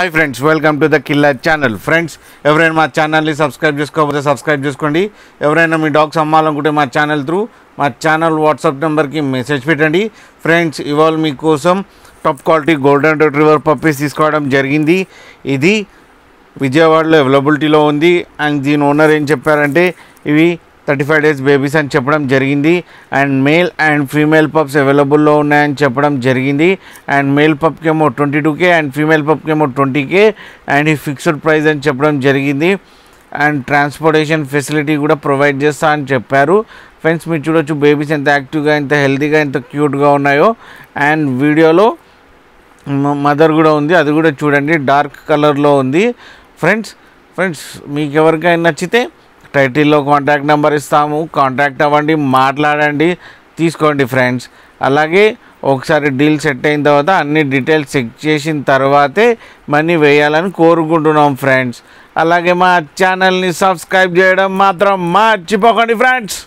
Hi friends, welcome to the killer channel. Friends, ఎవరైనా మా ఛానల్ని సబ్స్క్రైబ్ చేసుకోకపోతే సబ్స్క్రైబ్ చేసుకోండి. ఎవరైనా మీ డాగ్స్ అమ్మాలనుకుంటే మా ఛానల్ వాట్సాప్ నెంబర్కి మెసేజ్ పెట్టండి. ఫ్రెండ్స్, ఇవాళ మీకోసం top quality golden retriever puppies తీసుకోవడం జరిగింది. ఇది విజయవాడలో అవైలబిలిటీలో ఉంది. అండ్ దీని ఓనర్ ఏం చెప్పారంటే ఇవి 35 days బేబీస్ అని చెప్పడం జరిగింది. And male and female pups అవైలబుల్లో ఉన్నాయని చెప్పడం జరిగింది. అండ్ మేల్ పప్కి ఏమో 22K అండ్ ఫీమేల్ పప్కి ఏమో 20K అండ్ ఈ ఫిక్స్డ్ ప్రైస్ అని చెప్పడం జరిగింది. అండ్ ట్రాన్స్పోర్టేషన్ ఫెసిలిటీ కూడా ప్రొవైడ్ చేస్తా అని చెప్పారు. ఫ్రెండ్స్, మీరు చూడొచ్చు బేబీస్ ఎంత యాక్టివ్గా, ఎంత హెల్తీగా, ఎంత క్యూట్గా ఉన్నాయో. అండ్ వీడియోలో మదర్ కూడా ఉంది, అది కూడా చూడండి, డార్క్ కలర్లో ఉంది. ఫ్రెండ్స్ మీకు ఎవరికైనా నచ్చితే టైటిల్లో కాంటాక్ట్ నెంబర్ ఇస్తాము, కాంటాక్ట్ అవ్వండి, మాట్లాడండి, తీసుకోండి ఫ్రెండ్స్. అలాగే ఒకసారి డీల్ సెట్ అయిన తర్వాత అన్ని డీటెయిల్స్ చెక్ చేసిన తర్వాతే మనీ వేయాలని కోరుకుంటున్నాం ఫ్రెండ్స్. అలాగే మా ఛానల్ని సబ్స్క్రైబ్ చేయడం మాత్రం మర్చిపోకండి ఫ్రెండ్స్.